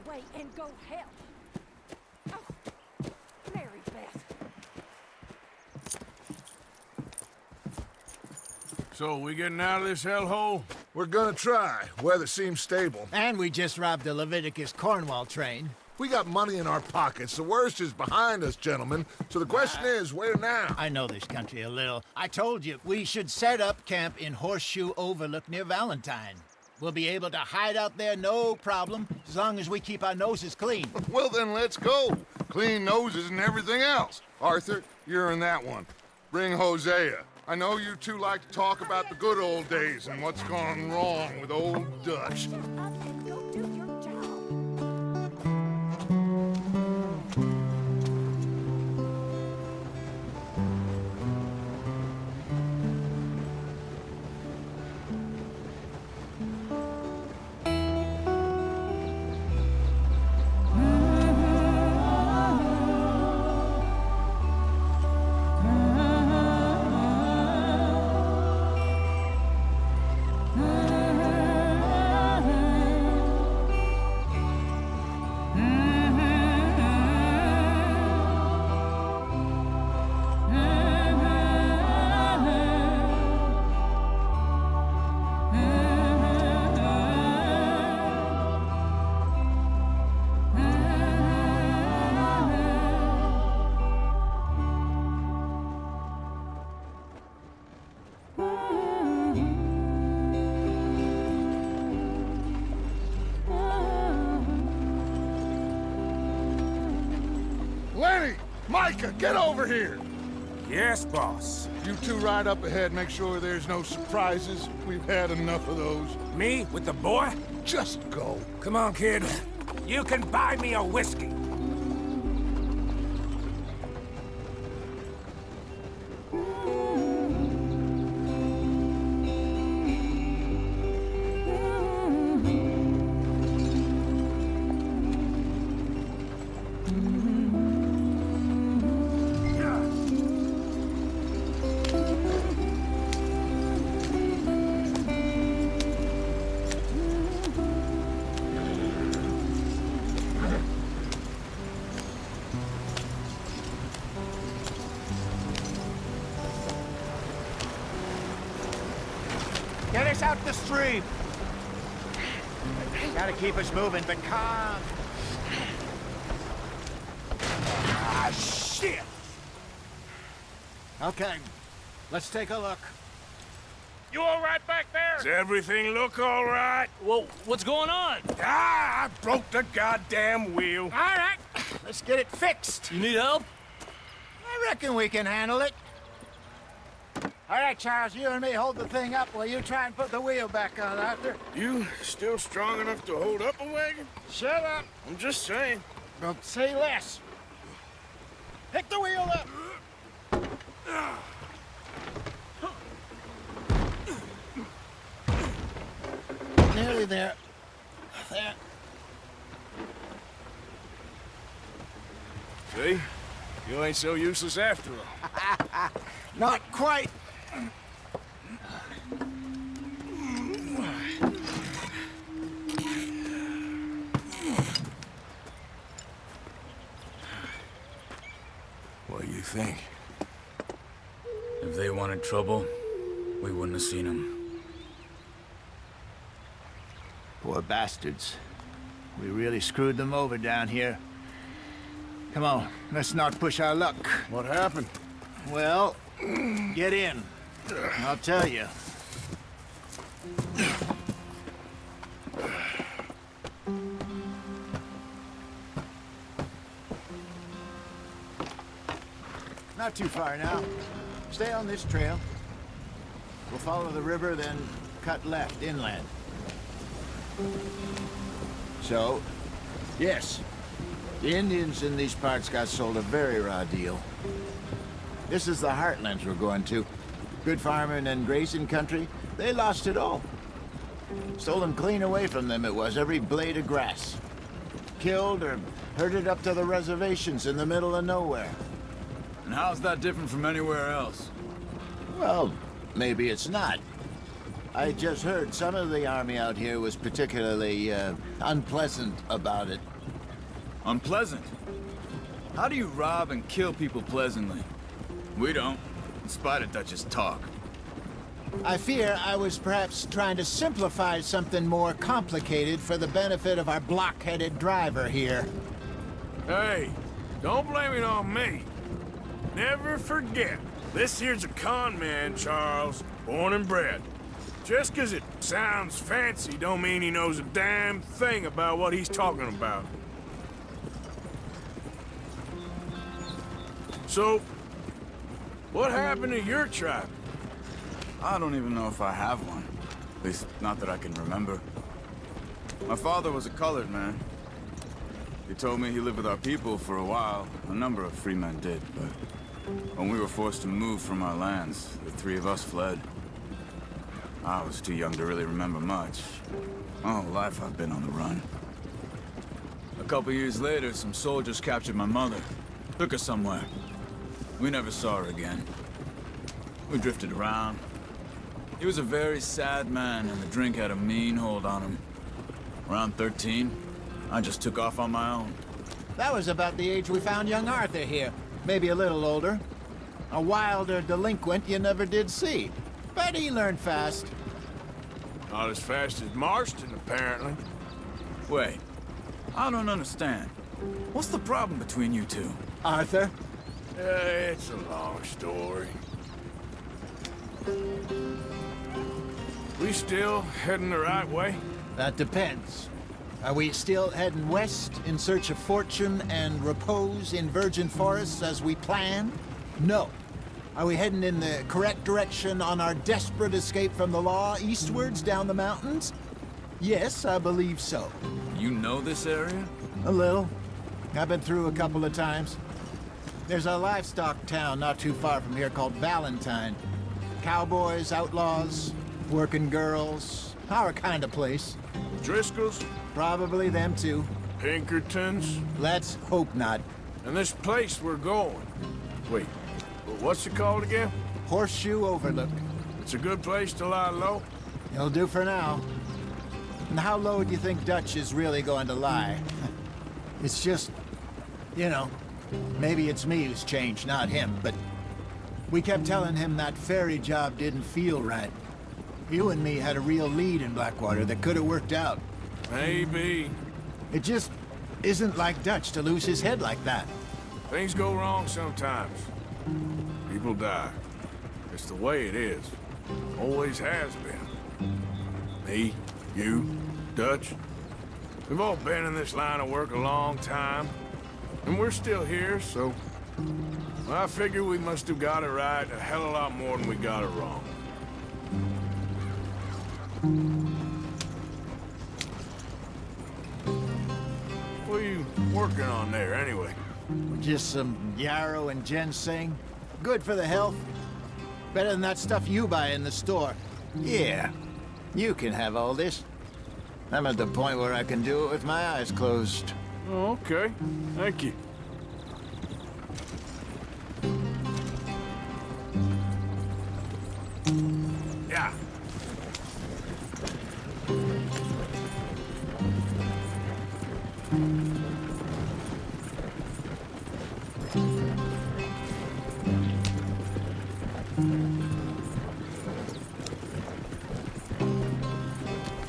away and go help. Oh, Mary Beth. So, we getting out of this hellhole? We're gonna try. Weather seems stable. And we just robbed the Leviticus Cornwall train. We got money in our pockets. The worst is behind us, gentlemen. So the question is, where now? I know this country a little. I told you, we should set up camp in Horseshoe Overlook near Valentine. We'll be able to hide out there, no problem, as long as we keep our noses clean. Well, then let's go. Clean noses and everything else. Arthur, you're in that one. Bring Hosea. I know you two like to talk about the good old days and what's gone wrong with old Dutch. Shut up and go do your job. Lenny! Micah, get over here! Yes, boss. You two ride up ahead, make sure there's no surprises. We've had enough of those. Me with the boy? Just go. Come on, kid. You can buy me a whiskey. Get us out the stream. Gotta keep us moving, but calm. Ah, shit! Okay, let's take a look. You all right back there? Does everything look all right? Well, what's going on? Ah, I broke the goddamn wheel. All right, let's get it fixed. You need help? I reckon we can handle it. All right, Charles, you and me hold the thing up while you try and put the wheel back on, Arthur. You still strong enough to hold up a wagon? Shut up. I'm just saying. Don't say less. Pick the wheel up. Nearly there. There. See? You ain't so useless after all. Not quite. What do you think? If they wanted trouble, we wouldn't have seen them. Poor bastards. We really screwed them over down here. Come on, let's not push our luck. What happened? Well, get in. I'll tell you. Not too far now. Stay on this trail. We'll follow the river, then cut left inland. So, yes, the Indians in these parts got sold a very raw deal. This is the heartlands we're going to. Good farming and grazing country, they lost it all. Stolen clean away from them it was, every blade of grass. Killed or herded up to the reservations in the middle of nowhere. And how's that different from anywhere else? Well, maybe it's not. I just heard some of the army out here was particularly unpleasant about it. Unpleasant? How do you rob and kill people pleasantly? We don't, in spite of Dutch's talk. I fear I was perhaps trying to simplify something more complicated for the benefit of our block-headed driver here. Hey, don't blame it on me. Never forget, this here's a con man, Charles, born and bred. Just 'cause it sounds fancy don't mean he knows a damn thing about what he's talking about. So, what happened to your tribe? I don't even know if I have one. At least, not that I can remember. My father was a colored man. He told me he lived with our people for a while. A number of free men did, but when we were forced to move from our lands, the three of us fled. I was too young to really remember much. My whole life I've been on the run. A couple years later, some soldiers captured my mother. Took her somewhere. We never saw her again. We drifted around. He was a very sad man, and the drink had a mean hold on him. Around 13, I just took off on my own. That was about the age we found young Arthur here. Maybe a little older. A wilder delinquent you never did see. But he learned fast. Not as fast as Marston, apparently. Wait, I don't understand. What's the problem between you two? Arthur? It's a long story. We still heading the right way? That depends. Are we still heading west in search of fortune and repose in virgin forests as we planned? No. Are we heading in the correct direction on our desperate escape from the law eastwards down the mountains? Yes, I believe so. You know this area? A little. I've been through a couple of times. There's a livestock town not too far from here called Valentine. Cowboys, outlaws, working girls, our kind of place. Driscoll's? Probably them too. Pinkertons? Let's hope not. And this place we're going. Wait, what's it called again? Horseshoe Overlook. It's a good place to lie low? It'll do for now. And how low do you think Dutch is really going to lie? It's just, you know, maybe it's me who's changed, not him, but we kept telling him that ferry job didn't feel right. You and me had a real lead in Blackwater that could have worked out. Maybe. It just isn't like Dutch to lose his head like that. Things go wrong sometimes. People die. It's the way it is. Always has been. Me, you, Dutch. We've all been in this line of work a long time. And we're still here, so... well, I figure we must have got it right a hell of a lot more than we got it wrong. What are you working on there, anyway? Just some yarrow and ginseng. Good for the health. Better than that stuff you buy in the store. Yeah, you can have all this. I'm at the point where I can do it with my eyes closed. Oh, okay. Thank you. Yeah.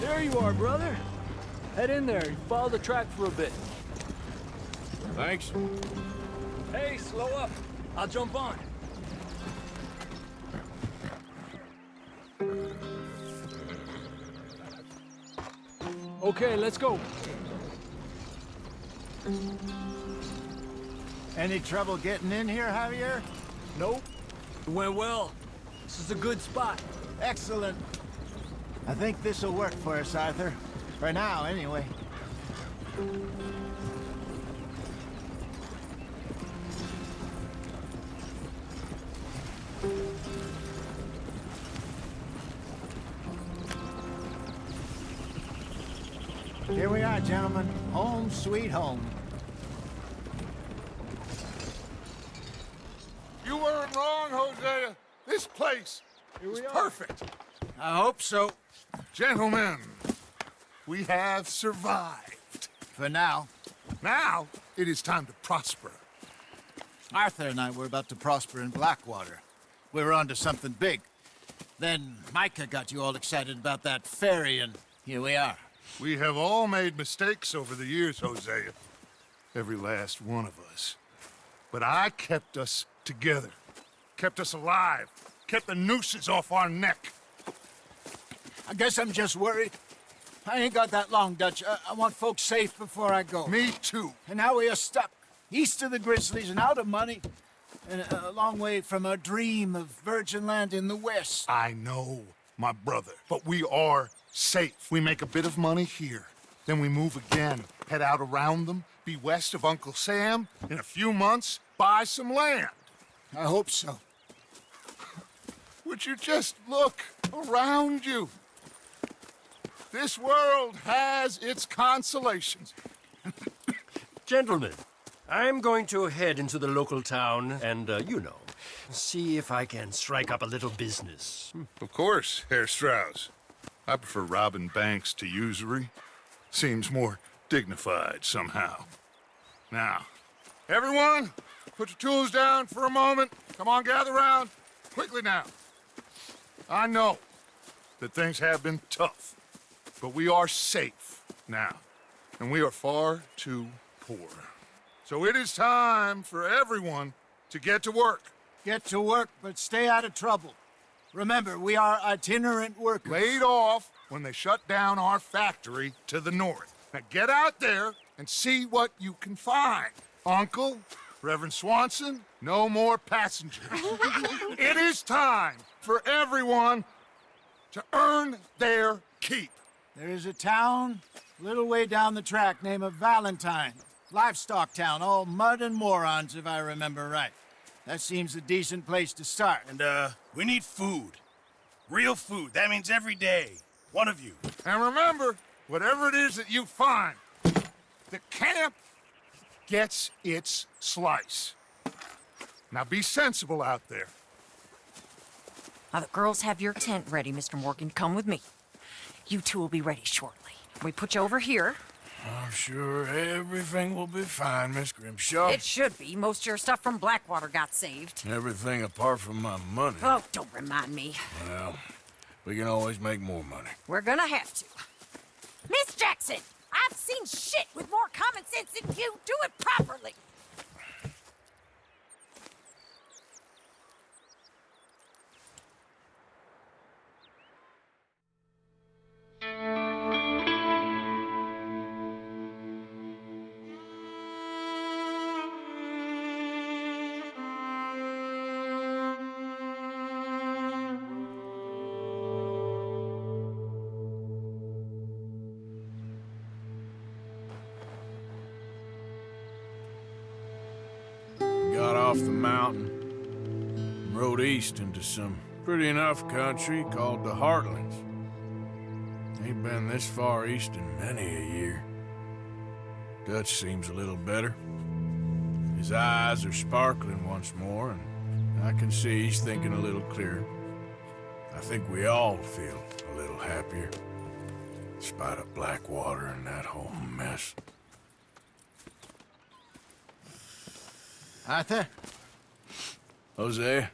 There you are, brother. Head in there and follow the track for a bit. Thanks. Hey, slow up. I'll jump on. Okay, let's go. Any trouble getting in here, Javier? Nope. It went well. This is a good spot. Excellent. I think this'll work for us, Arthur. For now, anyway. Here we are, gentlemen. Home sweet home. You weren't wrong, Hosea. This place is perfect. I hope so. Gentlemen, we have survived. For now. Now, it is time to prosper. Arthur and I were about to prosper in Blackwater. We were onto something big. Then Micah got you all excited about that ferry, and here we are. We have all made mistakes over the years, Hosea. Every last one of us. But I kept us together. Kept us alive. Kept the nooses off our neck. I guess I'm just worried. I ain't got that long, Dutch. I want folks safe before I go. Me too. And now we are stuck, east of the Grizzlies and out of money, and a long way from our dream of virgin land in the west. I know, my brother, but we are safe. We make a bit of money here, then we move again, head out around them, be west of Uncle Sam, in a few months, buy some land. I hope so. Would you just look around you? This world has its consolations. Gentlemen, I'm going to head into the local town and, see if I can strike up a little business. Of course, Herr Strauss. I prefer robbing banks to usury. Seems more dignified somehow. Now, everyone, put your tools down for a moment. Come on, gather round. Quickly now. I know that things have been tough, but we are safe now, and we are far too poor. So it is time for everyone to get to work. Get to work, but stay out of trouble. Remember, we are itinerant workers. Laid off when they shut down our factory to the north. Now get out there and see what you can find. Uncle, Reverend Swanson, no more passengers. It is time for everyone to earn their keep. There is a town a little way down the track named Valentine. Livestock town, all mud and morons, if I remember right. That seems a decent place to start. And, we need food. Real food. That means every day. One of you. And remember, whatever it is that you find, the camp gets its slice. Now be sensible out there. Now, the girls have your tent ready, Mr. Morgan. Come with me. You two will be ready shortly. We put you over here. I'm sure everything will be fine, Miss Grimshaw. It should be. Most of your stuff from Blackwater got saved. Everything apart from my money. Oh, don't remind me. Well, we can always make more money. We're gonna have to. Miss Jackson, I've seen shit with more common sense than you. Do it properly. Got off the mountain, and rode east into some pretty enough country called the Heartlands. Ain't been this far east in many a year. Dutch seems a little better. His eyes are sparkling once more, and I can see he's thinking a little clearer. I think we all feel a little happier, in spite of Blackwater and that whole mess. Arthur? Hosea?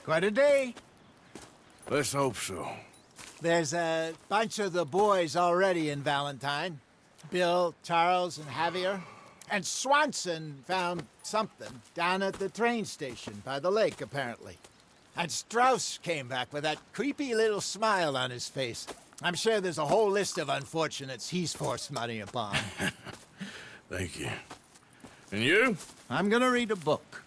Quite a day. Let's hope so. There's a bunch of the boys already in Valentine. Bill, Charles, and Javier. And Swanson found something down at the train station by the lake, apparently. And Strauss came back with that creepy little smile on his face. I'm sure there's a whole list of unfortunates he's forced money upon. Thank you. And you? I'm gonna read a book.